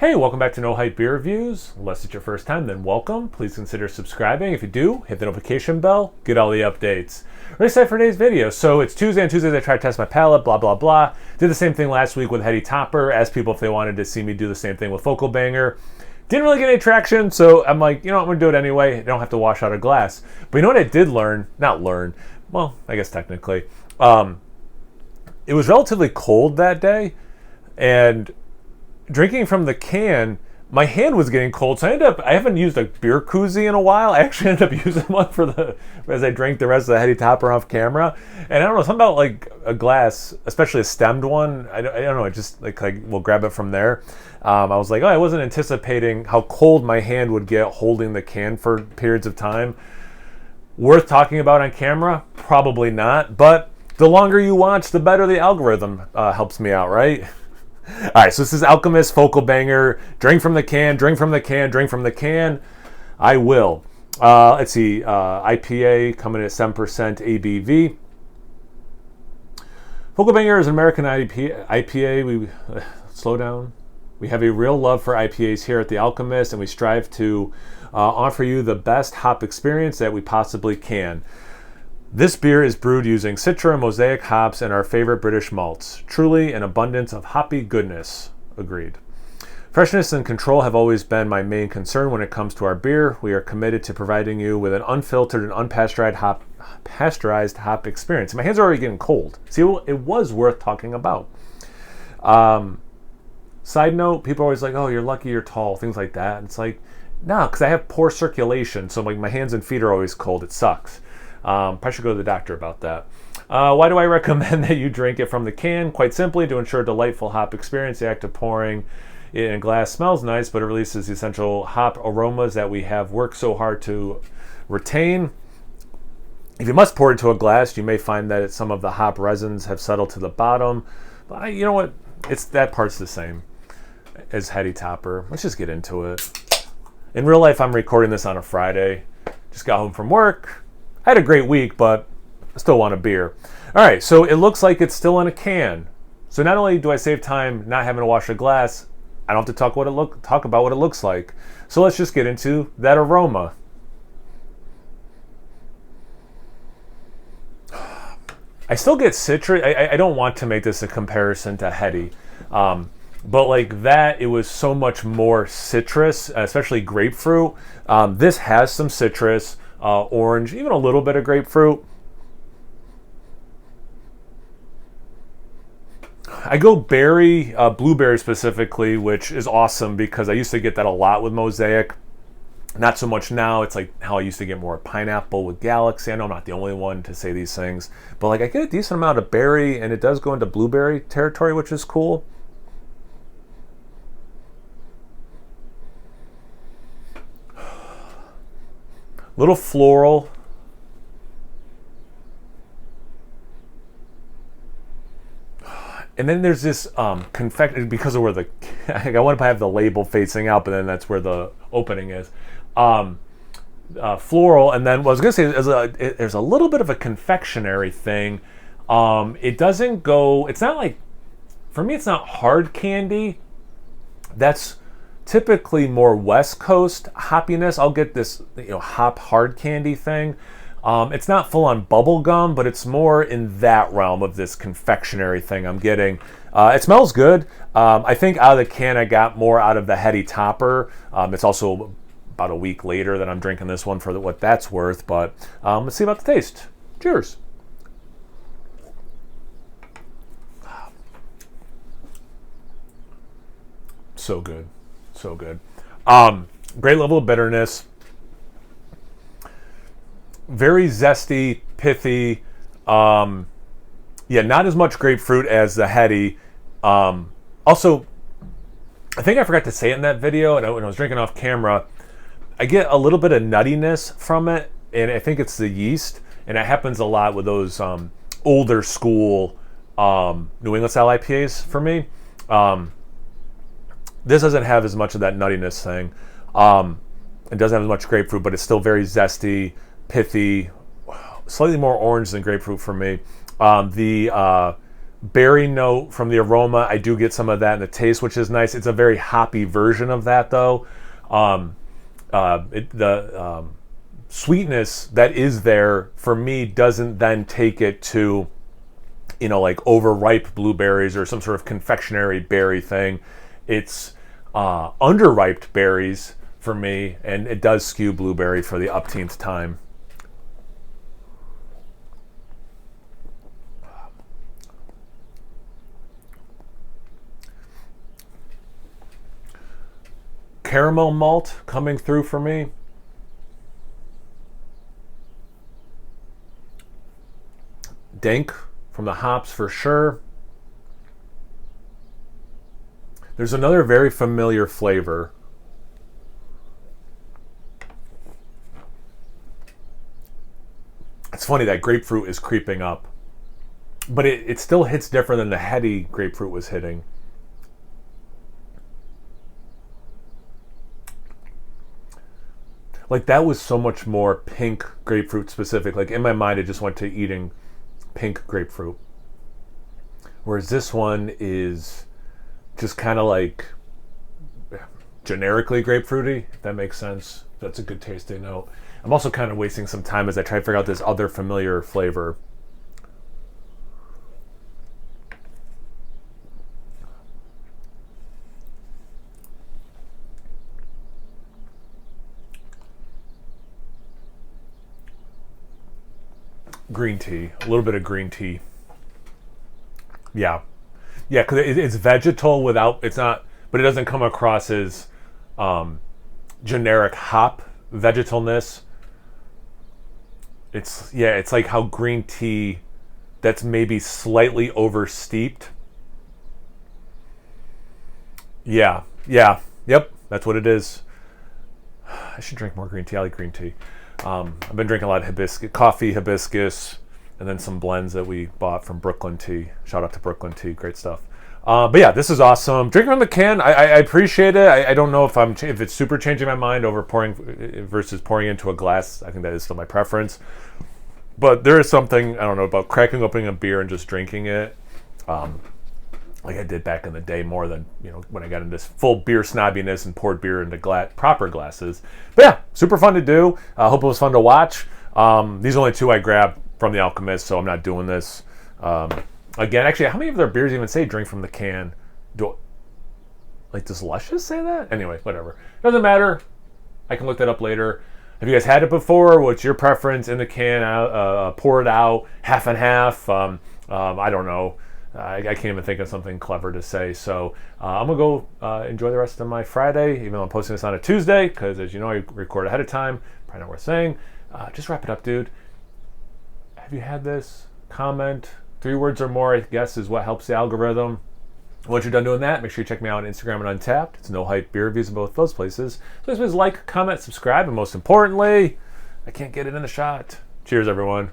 Hey, welcome back to No Hype Beer Reviews. Unless it's your first time, then welcome. Please consider subscribing. If you do, hit the notification bell, get all the updates. Really excited for today's video. So it's Tuesday, and Tuesdays I try to test my palate, blah, blah, blah. Did the same thing last week with Heady Topper. Asked people if they wanted to see me do the same thing with Focal Banger. Didn't really get any traction, so I'm like, you know what, I'm going to do it anyway. I don't have to wash out a glass. But you know what I did learn? Not learn. Well, I guess technically. It was relatively cold that day, and drinking from the can, my hand was getting cold, so I haven't used a beer koozie in a while. I actually ended up using one as I drank the rest of the Heady Topper off camera. And I don't know, something about like a glass, especially a stemmed one, I don't know, it just like we'll grab it from there. I was like, I wasn't anticipating how cold my hand would get holding the can for periods of time. Worth talking about on camera? Probably not, but the longer you watch, the better the algorithm helps me out, right? All right, so this is Alchemist Focal Banger. Drink from the can, drink from the can, drink from the can. I will. Let's see, IPA coming at 7% ABV. Focal Banger is an American IPA. Slow down. We have a real love for IPAs here at the Alchemist, and we strive to offer you the best hop experience that we possibly can. This beer is brewed using Citra and Mosaic hops and our favorite British malts. Truly an abundance of hoppy goodness. Agreed. Freshness and control have always been my main concern when it comes to our beer. We are committed to providing you with an unfiltered and unpasteurized hop experience. My hands are already getting cold. See, it was worth talking about. Side note, people are always like, oh, you're lucky you're tall, things like that. And it's like, nah, because I have poor circulation, so like my hands and feet are always cold. It sucks. Probably should go to the doctor about that. Why do I recommend that you drink it from the can? Quite simply, to ensure a delightful hop experience. The act of pouring it in a glass smells nice, but it releases the essential hop aromas that we have worked so hard to retain. If you must pour it into a glass, you may find that some of the hop resins have settled to the bottom. But you know what? That part's the same as Heady Topper. Let's just get into it. In real life, I'm recording this on a Friday. Just got home from work. I had a great week, but I still want a beer. All right, so it looks like it's still in a can. So not only do I save time not having to wash a glass, I don't have to talk about what it looks like. So let's just get into that aroma. I still get citrus. I don't want to make this a comparison to Heady, but like that, it was so much more citrus, especially grapefruit. This has some citrus. Orange, even a little bit of grapefruit. I go berry, blueberry specifically, which is awesome because I used to get that a lot with Mosaic. Not so much now. It's like how I used to get more pineapple with Galaxy. I know I'm not the only one to say these things, but like I get a decent amount of berry, and it does go into blueberry territory, which is cool. Little floral. And then there's this confection, because of where I want to have the label facing out, but then that's where the opening is. Floral, and then what I was going to say is there's a little bit of a confectionery thing. It doesn't go, it's not like, for me it's not hard candy. That's typically more West Coast hoppiness. I'll get this, hop hard candy thing. It's not full on bubble gum, but it's more in that realm of this confectionery thing I'm getting. It smells good. I think out of the can I got more out of the Heady Topper. It's also about a week later that I'm drinking this one for what that's worth, but let's see about the taste. Cheers. So good. So good. Great level of bitterness. Very zesty, pithy. Not as much grapefruit as the Heady. Also, I think I forgot to say it in that video, and when I was drinking off camera, I get a little bit of nuttiness from it, and I think it's the yeast, and it happens a lot with those older school New England style IPAs for me. This doesn't have as much of that nuttiness thing. It doesn't have as much grapefruit, but it's still very zesty, pithy, slightly more orange than grapefruit for me. The berry note from the aroma. I do get some of that in the taste, which is nice. It's a very hoppy version of that, though. The sweetness that is there for me doesn't then take it to, like overripe blueberries or some sort of confectionery berry thing. It's underripe berries for me, and it does skew blueberry for the upteenth time. Caramel malt coming through for me. Dank from the hops for sure. There's another very familiar flavor. It's funny that grapefruit is creeping up, but it still hits different than the heady grapefruit was hitting. Like, that was so much more pink grapefruit specific. Like, in my mind, I just went to eating pink grapefruit. Whereas this one is just kind of like generically grapefruity, if that makes sense. That's a good tasting note. I'm also kind of wasting some time as I try to figure out this other familiar flavor. Green tea, a little bit of green tea. Yeah, because it's vegetal without, it's not, but it doesn't come across as generic hop vegetalness. It's like how green tea that's maybe slightly oversteeped. Yep, that's what it is. I should drink more green tea. I like green tea. I've been drinking a lot of hibiscus, and then some blends that we bought from Brooklyn Tea. Shout out to Brooklyn Tea, great stuff. But yeah, this is awesome. Drinking from the can, I appreciate it. I don't know if it's super changing my mind over pouring versus pouring into a glass. I think that is still my preference. But there is something, I don't know, about cracking open a beer and just drinking it. Like I did back in the day, more than when I got into this full beer snobbiness and poured beer into proper glasses. But yeah, super fun to do. I hope it was fun to watch. These are only two I grabbed from the Alchemist, so I'm not doing this. Again, actually, how many of their beers even say drink from the can? Does Luscious say that? Anyway, whatever. Doesn't matter. I can look that up later. Have you guys had it before? What's your preference? In the can, pour it out, half and half. I don't know. I can't even think of something clever to say. So I'm going to go enjoy the rest of my Friday, even though I'm posting this on a Tuesday, because as you know, I record ahead of time. Probably not worth saying. Just wrap it up, dude. Have you had this? Comment. 3 words or more, I guess, is what helps the algorithm. Once you're done doing that, make sure you check me out on Instagram and Untapped. It's No Hype Beer Reviews in both those places. So please like, comment, subscribe, and most importantly, I can't get it in the shot. Cheers, everyone.